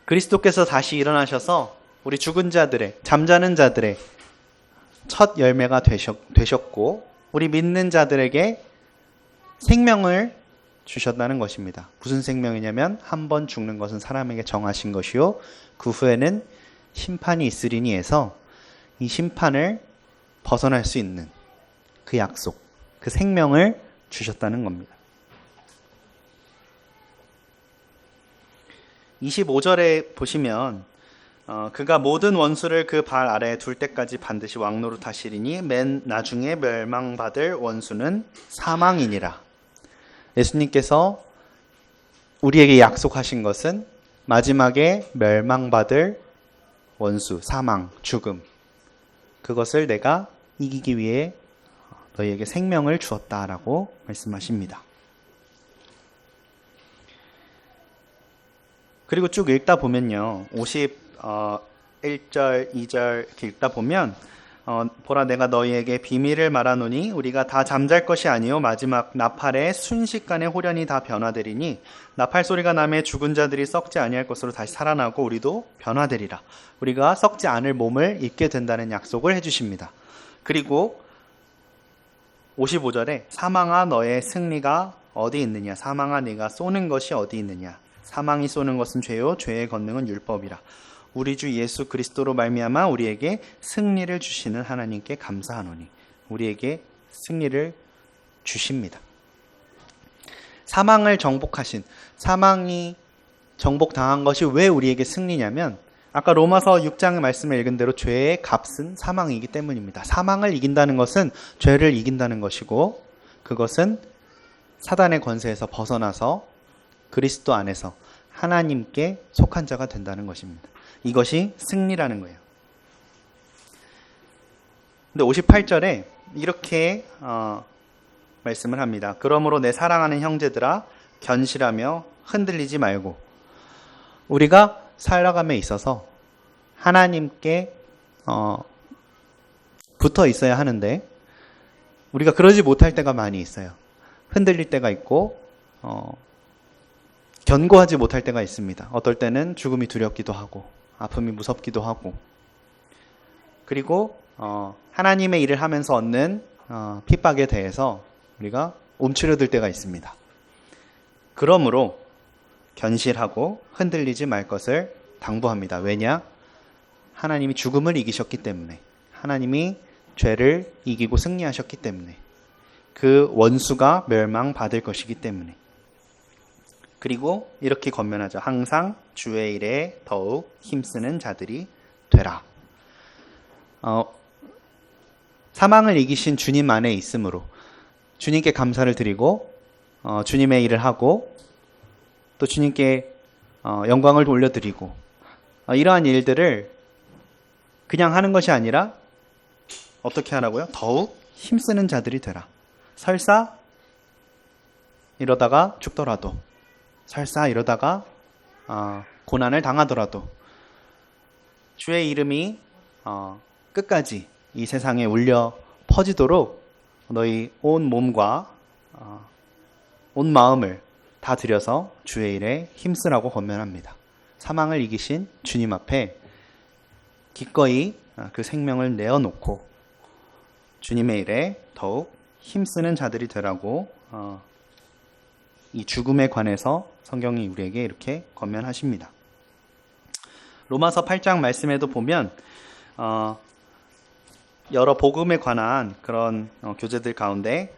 [SPEAKER 1] 그리스도께서 다시 일어나셔서 우리 죽은 자들의, 잠자는 자들의 첫 열매가 되셨고 우리 믿는 자들에게 생명을 주셨다는 것입니다. 무슨 생명이냐면 한 번 죽는 것은 사람에게 정하신 것이요 그 후에는 심판이 있으리니 해서 이 심판을 벗어날 수 있는 그 약속, 그 생명을 주셨다는 겁니다. 25절에 보시면 그가 모든 원수를 그 발 아래에 둘 때까지 반드시 왕노릇하시리니 맨 나중에 멸망받을 원수는 사망이니라. 예수님께서 우리에게 약속하신 것은 마지막에 멸망받을 원수, 사망, 죽음, 그것을 내가 이기기 위해 너희에게 생명을 주었다라고 말씀하십니다. 그리고 쭉 읽다 보면요, 51절, 2절 이렇게 읽다 보면 보라 내가 너희에게 비밀을 말하노니 우리가 다 잠잘 것이 아니요 마지막 나팔에 순식간에 홀연히 다 변화되리니 나팔 소리가 나매 죽은 자들이 썩지 아니할 것으로 다시 살아나고 우리도 변화되리라. 우리가 썩지 않을 몸을 입게 된다는 약속을 해주십니다. 그리고 55절에 사망아 너의 승리가 어디 있느냐, 사망아 네가 쏘는 것이 어디 있느냐, 사망이 쏘는 것은 죄요 죄의 권능은 율법이라. 우리 주 예수 그리스도로 말미암아 우리에게 승리를 주시는 하나님께 감사하노니. 우리에게 승리를 주십니다. 사망을 정복하신, 사망이 정복당한 것이 왜 우리에게 승리냐면 아까 로마서 6장의 말씀을 읽은 대로 죄의 값은 사망이기 때문입니다. 사망을 이긴다는 것은 죄를 이긴다는 것이고 그것은 사단의 권세에서 벗어나서 그리스도 안에서 하나님께 속한 자가 된다는 것입니다. 이것이 승리라는 거예요. 근데 58절에 이렇게 말씀을 합니다. 그러므로 내 사랑하는 형제들아 견실하며 흔들리지 말고. 우리가 살아감에 있어서 하나님께 붙어 있어야 하는데 우리가 그러지 못할 때가 많이 있어요. 흔들릴 때가 있고 견고하지 못할 때가 있습니다. 어떨 때는 죽음이 두렵기도 하고 아픔이 무섭기도 하고 그리고 하나님의 일을 하면서 얻는 핍박에 대해서 우리가 움츠러들 때가 있습니다. 그러므로 견실하고 흔들리지 말 것을 당부합니다. 왜냐? 하나님이 죽음을 이기셨기 때문에, 하나님이 죄를 이기고 승리하셨기 때문에, 그 원수가 멸망받을 것이기 때문에. 그리고 이렇게 권면하죠. 항상 주의 일에 더욱 힘쓰는 자들이 되라. 사망을 이기신 주님 안에 있으므로 주님께 감사를 드리고 주님의 일을 하고 또 주님께 영광을 돌려드리고 이러한 일들을 그냥 하는 것이 아니라 어떻게 하라고요? 더욱 힘쓰는 자들이 되라. 설사 이러다가 죽더라도, 설사 이러다가 고난을 당하더라도 주의 이름이 끝까지 이 세상에 울려 퍼지도록 너희 온 몸과 온 마음을 다 들여서 주의 일에 힘쓰라고 권면합니다. 사망을 이기신 주님 앞에 기꺼이 그 생명을 내어놓고 주님의 일에 더욱 힘쓰는 자들이 되라고 이 죽음에 관해서 성경이 우리에게 이렇게 권면하십니다. 로마서 8장 말씀에도 보면 여러 복음에 관한 그런 교재들 가운데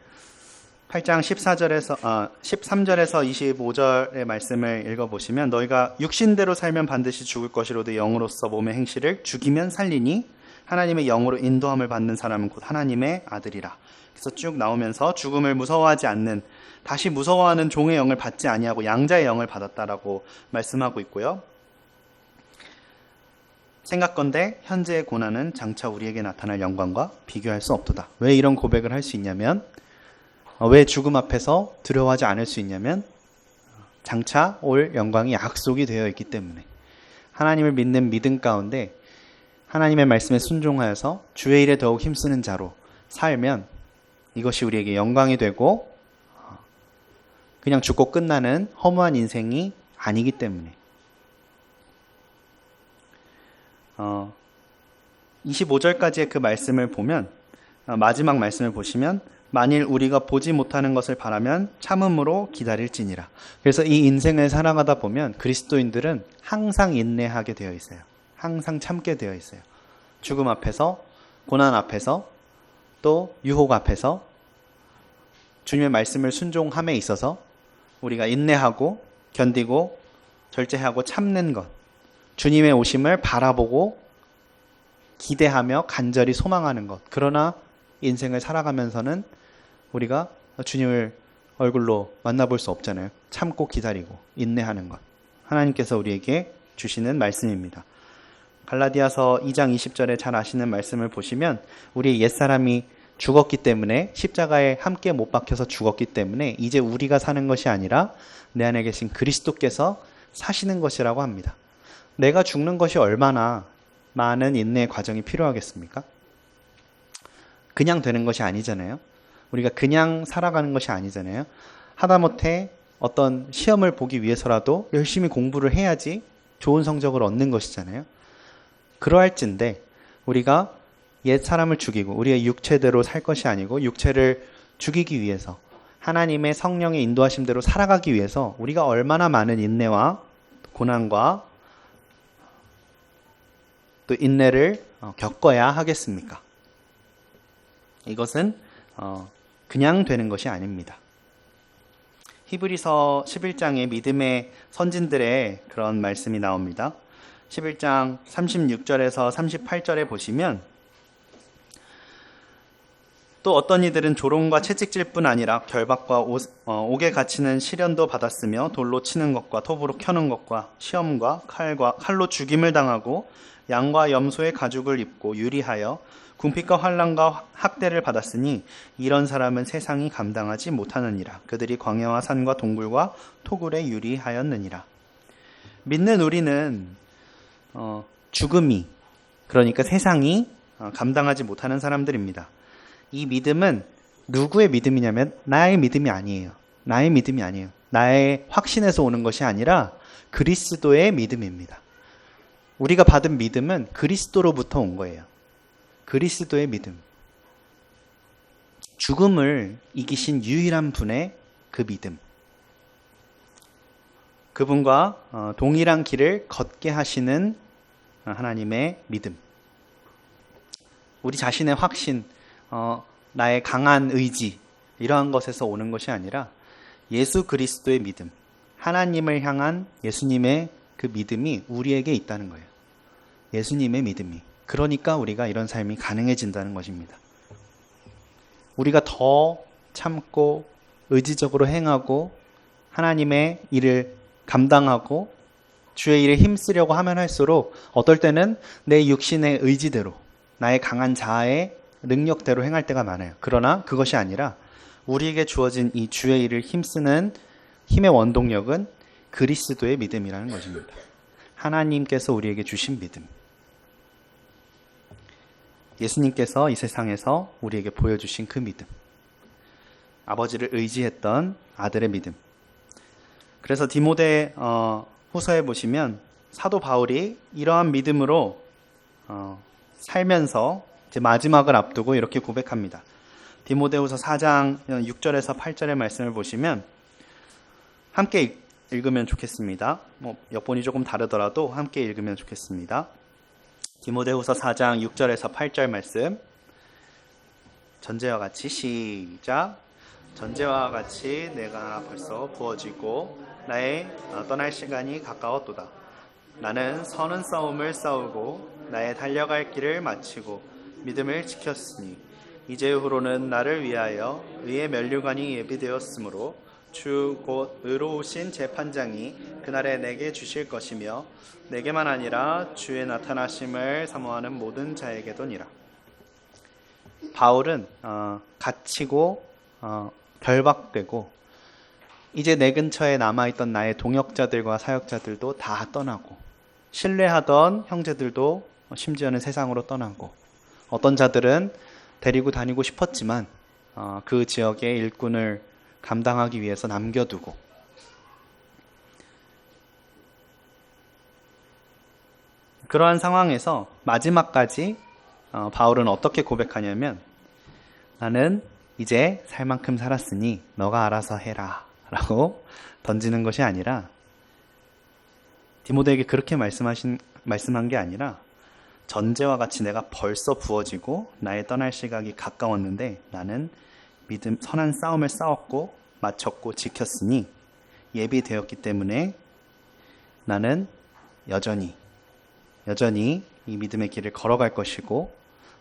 [SPEAKER 1] 8장 13절에서 25절의 말씀을 읽어보시면 너희가 육신대로 살면 반드시 죽을 것이로도 영으로서 몸의 행실을 죽이면 살리니 하나님의 영으로 인도함을 받는 사람은 곧 하나님의 아들이라. 그래서 쭉 나오면서 죽음을 무서워하지 않는, 다시 무서워하는 종의 영을 받지 아니하고 양자의 영을 받았다라고 말씀하고 있고요. 생각건대 현재의 고난은 장차 우리에게 나타날 영광과 비교할 수 없도다. 왜 이런 고백을 할 수 있냐면, 왜 죽음 앞에서 두려워하지 않을 수 있냐면 장차 올 영광이 약속이 되어 있기 때문에, 하나님을 믿는 믿음 가운데 하나님의 말씀에 순종하여서 주의 일에 더욱 힘쓰는 자로 살면 이것이 우리에게 영광이 되고 그냥 죽고 끝나는 허무한 인생이 아니기 때문에. 25절까지의 그 말씀을 보면, 마지막 말씀을 보시면 만일 우리가 보지 못하는 것을 바라면 참음으로 기다릴지니라. 그래서 이 인생을 살아가다 보면 그리스도인들은 항상 인내하게 되어 있어요. 항상 참게 되어 있어요. 죽음 앞에서, 고난 앞에서, 또 유혹 앞에서 주님의 말씀을 순종함에 있어서 우리가 인내하고 견디고 절제하고 참는 것, 주님의 오심을 바라보고 기대하며 간절히 소망하는 것. 그러나 인생을 살아가면서는 우리가 주님을 얼굴로 만나볼 수 없잖아요. 참고 기다리고 인내하는 것. 하나님께서 우리에게 주시는 말씀입니다. 갈라디아서 2장 20절에 잘 아시는 말씀을 보시면 우리의 옛사람이 죽었기 때문에, 십자가에 함께 못 박혀서 죽었기 때문에 이제 우리가 사는 것이 아니라 내 안에 계신 그리스도께서 사시는 것이라고 합니다. 내가 죽는 것이 얼마나 많은 인내의 과정이 필요하겠습니까? 그냥 되는 것이 아니잖아요. 우리가 그냥 살아가는 것이 아니잖아요. 하다못해 어떤 시험을 보기 위해서라도 열심히 공부를 해야지 좋은 성적을 얻는 것이잖아요. 그러할진데 우리가 옛 사람을 죽이고 우리의 육체대로 살 것이 아니고 육체를 죽이기 위해서 하나님의 성령의 인도하심대로 살아가기 위해서 우리가 얼마나 많은 인내와 고난과 또 인내를 겪어야 하겠습니까? 이것은 그냥 되는 것이 아닙니다. 히브리서 11장에 믿음의 선진들의 그런 말씀이 나옵니다. 11장 36절에서 38절에 보시면 또 어떤 이들은 조롱과 채찍질뿐 아니라 결박과 옥에 갇히는 시련도 받았으며 돌로 치는 것과 톱으로 켜는 것과 시험과 칼로 죽임을 당하고 양과 염소의 가죽을 입고 유리하여 궁핍과 환난과 학대를 받았으니 이런 사람은 세상이 감당하지 못하느니라. 그들이 광야와 산과 동굴과 토굴에 유리하였느니라. 믿는 우리는 죽음이, 그러니까 세상이 감당하지 못하는 사람들입니다. 이 믿음은 누구의 믿음이냐면 나의 믿음이 아니에요. 나의 믿음이 아니에요. 나의 확신에서 오는 것이 아니라 그리스도의 믿음입니다. 우리가 받은 믿음은 그리스도로부터 온 거예요. 그리스도의 믿음. 죽음을 이기신 유일한 분의 그 믿음. 그분과 동일한 길을 걷게 하시는 하나님의 믿음. 우리 자신의 확신, 나의 강한 의지, 이러한 것에서 오는 것이 아니라 예수 그리스도의 믿음, 하나님을 향한 예수님의 그 믿음이 우리에게 있다는 거예요. 예수님의 믿음이. 그러니까 우리가 이런 삶이 가능해진다는 것입니다. 우리가 더 참고 의지적으로 행하고 하나님의 일을 감당하고 주의 일에 힘쓰려고 하면 할수록 어떨 때는 내 육신의 의지대로 나의 강한 자아의 능력대로 행할 때가 많아요. 그러나 그것이 아니라 우리에게 주어진 이 주의 일을 힘쓰는 힘의 원동력은 그리스도의 믿음이라는 것입니다. 하나님께서 우리에게 주신 믿음. 예수님께서 이 세상에서 우리에게 보여주신 그 믿음. 아버지를 의지했던 아들의 믿음. 그래서 디모데 후서에 보시면 사도 바울이 이러한 믿음으로 살면서 이제 마지막을 앞두고 이렇게 고백합니다. 디모데후서 4장 6절에서 8절의 말씀을 보시면 함께 읽으면 좋겠습니다. 역본이 조금 다르더라도 함께 읽으면 좋겠습니다. 디모데후서 4장 6절에서 8절 말씀. 전제와 같이 시작. 전제와 같이 내가 벌써 부어지고 나의 떠날 시간이 가까웠도다. 나는 선한 싸움을 싸우고 나의 달려갈 길을 마치고 믿음을 지켰으니 이제후로는 나를 위하여 의의 면류관이 예비되었으므로 주 곧 의로우신 재판장이 그날에 내게 주실 것이며 내게만 아니라 주의 나타나심을 사모하는 모든 자에게도니라. 바울은 갇히고 결박되고 이제 내 근처에 남아있던 나의 동역자들과 사역자들도 다 떠나고 신뢰하던 형제들도 심지어는 세상으로 떠나고 어떤 자들은 데리고 다니고 싶었지만 그 지역의 일꾼을 감당하기 위해서 남겨두고 그러한 상황에서 마지막까지 바울은 어떻게 고백하냐면 나는 이제 살 만큼 살았으니 너가 알아서 해라 라고 던지는 것이 아니라 디모데에게 그렇게 말씀한 게 아니라 전제와 같이 내가 벌써 부어지고 나의 떠날 시각이 가까웠는데 나는 믿음 선한 싸움을 싸웠고 마쳤고 지켰으니 예비되었기 때문에 나는 여전히 이 믿음의 길을 걸어갈 것이고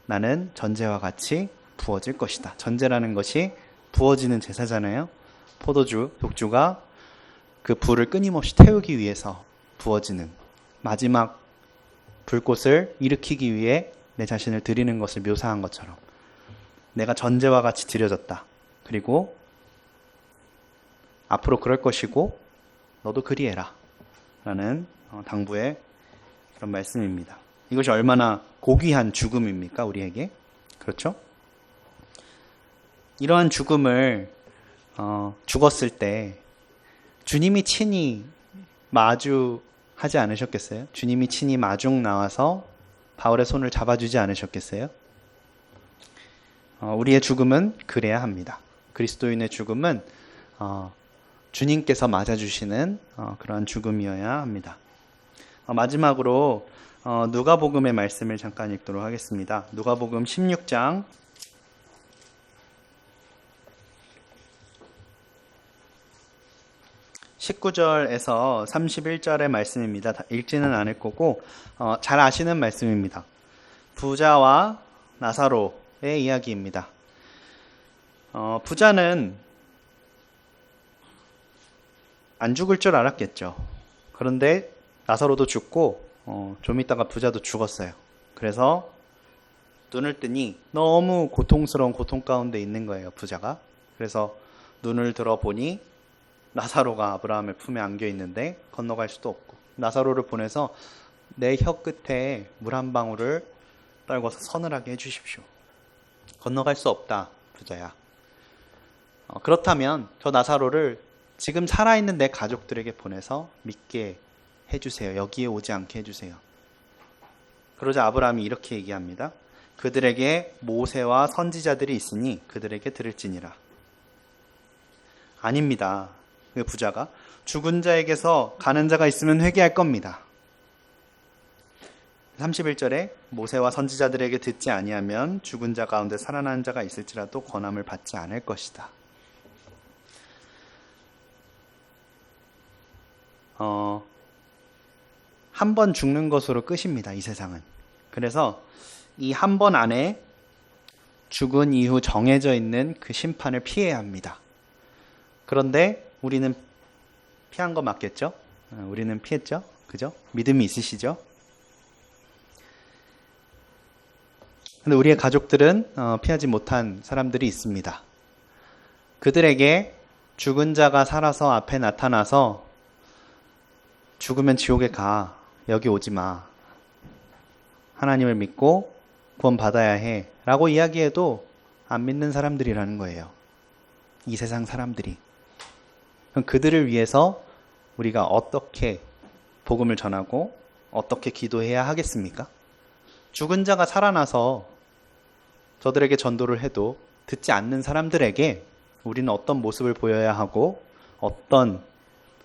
[SPEAKER 1] 나는 전제와 같이 부어질 것이다. 전제라는 것이 부어지는 제사잖아요. 포도주, 독주가 그 불을 끊임없이 태우기 위해서 부어지는 마지막 불꽃을 일으키기 위해 내 자신을 드리는 것을 묘사한 것처럼 내가 전제와 같이 드려졌다. 그리고 앞으로 그럴 것이고 너도 그리해라 라는 당부의 그런 말씀입니다. 이것이 얼마나 고귀한 죽음입니까? 우리에게. 그렇죠? 이러한 죽음을 죽었을 때 주님이 친히 마주하지 않으셨겠어요? 주님이 친히 마중 나와서 바울의 손을 잡아주지 않으셨겠어요? 우리의 죽음은 그래야 합니다. 그리스도인의 죽음은 주님께서 맞아주시는 그러한 죽음이어야 합니다. 마지막으로 누가복음의 말씀을 잠깐 읽도록 하겠습니다. 누가복음 16장 19절에서 31절의 말씀입니다. 읽지는 않을 거고 잘 아시는 말씀입니다. 부자와 나사로의 이야기입니다. 부자는 안 죽을 줄 알았겠죠. 그런데 나사로도 죽고 좀 있다가 부자도 죽었어요. 그래서 눈을 뜨니 너무 고통스러운 고통 가운데 있는 거예요, 부자가. 그래서 눈을 들어보니 나사로가 아브라함의 품에 안겨 있는데 건너갈 수도 없고 나사로를 보내서 내 혀 끝에 물 한 방울을 떨궈서 서늘하게 해주십시오. 건너갈 수 없다, 부자야. 그렇다면 저 나사로를 지금 살아있는 내 가족들에게 보내서 믿게 해주세요. 여기에 오지 않게 해주세요. 그러자 아브라함이 이렇게 얘기합니다. 그들에게 모세와 선지자들이 있으니 그들에게 들을지니라. 아닙니다. 그 부자가 죽은 자에게서 가는 자가 있으면 회개할 겁니다. 31절에 모세와 선지자들에게 듣지 아니하면 죽은 자 가운데 살아난 자가 있을지라도 권함을 받지 않을 것이다. 한 번 죽는 것으로 끝입니다. 이 세상은. 그래서 이 한 번 안에 죽은 이후 정해져 있는 그 심판을 피해야 합니다. 그런데 우리는 피한 거 맞겠죠? 우리는 피했죠? 그죠? 믿음이 있으시죠? 근데 우리의 가족들은 피하지 못한 사람들이 있습니다. 그들에게 죽은 자가 살아서 앞에 나타나서 죽으면 지옥에 가. 여기 오지 마. 하나님을 믿고 구원 받아야 해. 라고 이야기해도 안 믿는 사람들이라는 거예요. 이 세상 사람들이. 그럼 그들을 위해서 우리가 어떻게 복음을 전하고 어떻게 기도해야 하겠습니까? 죽은 자가 살아나서 저들에게 전도를 해도 듣지 않는 사람들에게 우리는 어떤 모습을 보여야 하고 어떤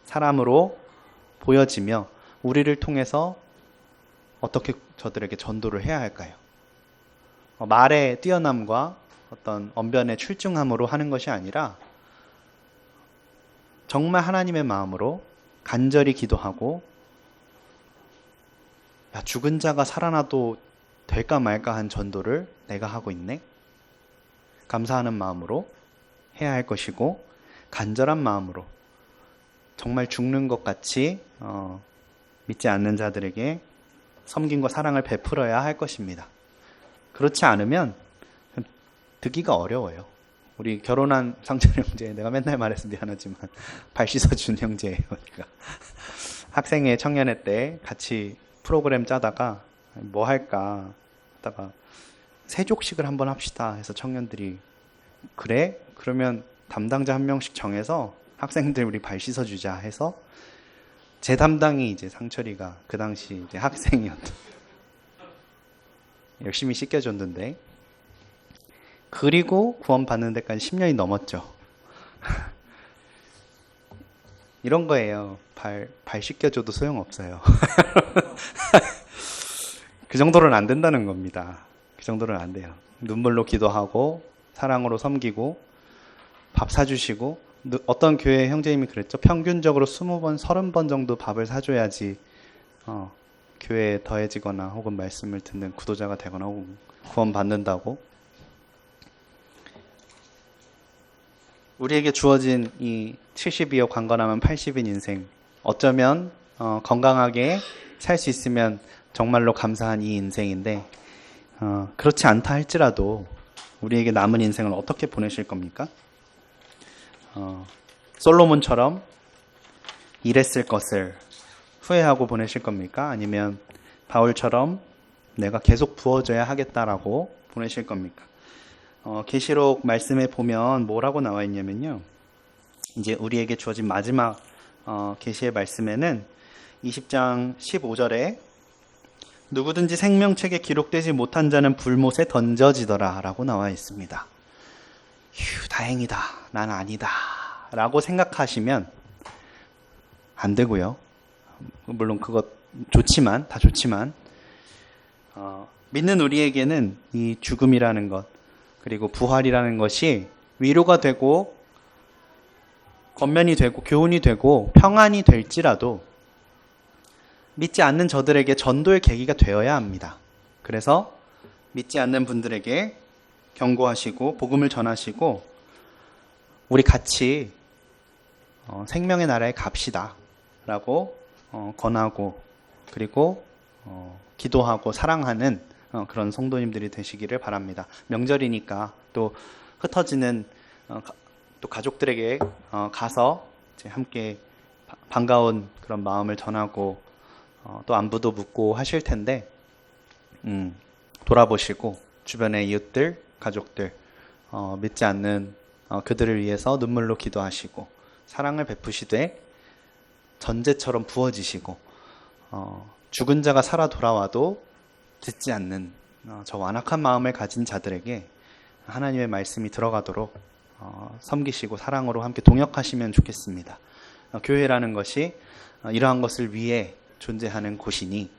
[SPEAKER 1] 사람으로 보여지며 우리를 통해서 어떻게 저들에게 전도를 해야 할까요? 말의 뛰어남과 어떤 언변의 출중함으로 하는 것이 아니라 정말 하나님의 마음으로 간절히 기도하고 야, 죽은 자가 살아나도 될까 말까 한 전도를 내가 하고 있네? 감사하는 마음으로 해야 할 것이고 간절한 마음으로 정말 죽는 것 같이 믿지 않는 자들에게 섬김과 사랑을 베풀어야 할 것입니다. 그렇지 않으면 듣기가 어려워요. 우리 결혼한 상철 형제, 내가 맨날 말해서 미안하지만 발 씻어준 형제예요. 우리가 학생회 청년회 때 같이 프로그램 짜다가 뭐 할까 하다가 세족식을 한번 합시다 해서 청년들이 그래? 그러면 담당자 한 명씩 정해서 학생들 우리 발 씻어주자 해서 제 담당이 이제 상철이가 그 당시 이제 학생이었던 열심히 씻겨줬는데 그리고 구원 받는 데까지 10년이 넘었죠. 이런 거예요. 발 씻겨줘도 소용없어요. 그 정도는 안 된다는 겁니다. 그 정도는 안 돼요. 눈물로 기도하고 사랑으로 섬기고 밥 사주시고 어떤 교회 형제님이 그랬죠. 평균적으로 20번, 30번 정도 밥을 사줘야지 교회에 더해지거나 혹은 말씀을 듣는 구도자가 되거나 혹은 구원 받는다고. 우리에게 주어진 이 72억 강건하면 80인 인생, 어쩌면 건강하게 살 수 있으면 정말로 감사한 이 인생인데 그렇지 않다 할지라도 우리에게 남은 인생을 어떻게 보내실 겁니까? 솔로몬처럼 일했을 것을 후회하고 보내실 겁니까? 아니면 바울처럼 내가 계속 부어져야 하겠다라고 보내실 겁니까? 계시록 말씀에 보면 뭐라고 나와 있냐면요. 이제 우리에게 주어진 마지막 계시의 말씀에는 20장 15절에 누구든지 생명책에 기록되지 못한 자는 불못에 던져지더라 라고 나와 있습니다. 휴, 다행이다. 난 아니다. 라고 생각하시면 안 되고요. 물론 그것 좋지만, 다 좋지만 믿는 우리에게는 이 죽음이라는 것 그리고 부활이라는 것이 위로가 되고 권면이 되고 교훈이 되고 평안이 될지라도 믿지 않는 저들에게 전도의 계기가 되어야 합니다. 그래서 믿지 않는 분들에게 경고하시고 복음을 전하시고 우리 같이 생명의 나라에 갑시다 라고 권하고 그리고 기도하고 사랑하는 그런 성도님들이 되시기를 바랍니다. 명절이니까 또 흩어지는 또 가족들에게 가서 이제 함께 반가운 그런 마음을 전하고 또 안부도 묻고 하실 텐데 돌아보시고 주변의 이웃들, 가족들 믿지 않는 그들을 위해서 눈물로 기도하시고 사랑을 베푸시되 전제처럼 부어지시고 죽은 자가 살아 돌아와도 듣지 않는 저 완악한 마음을 가진 자들에게 하나님의 말씀이 들어가도록 섬기시고 사랑으로 함께 동역하시면 좋겠습니다. 교회라는 것이 이러한 것을 위해 존재하는 곳이니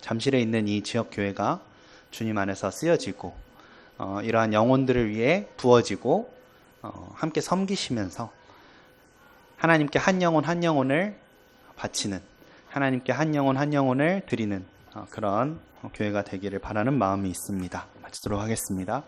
[SPEAKER 1] 잠실에 있는 이 지역교회가 주님 안에서 쓰여지고 이러한 영혼들을 위해 부어지고 함께 섬기시면서 하나님께 한 영혼 한 영혼을 바치는 하나님께 한 영혼 한 영혼을 드리는 그런 교회가 되기를 바라는 마음이 있습니다. 마치도록 하겠습니다.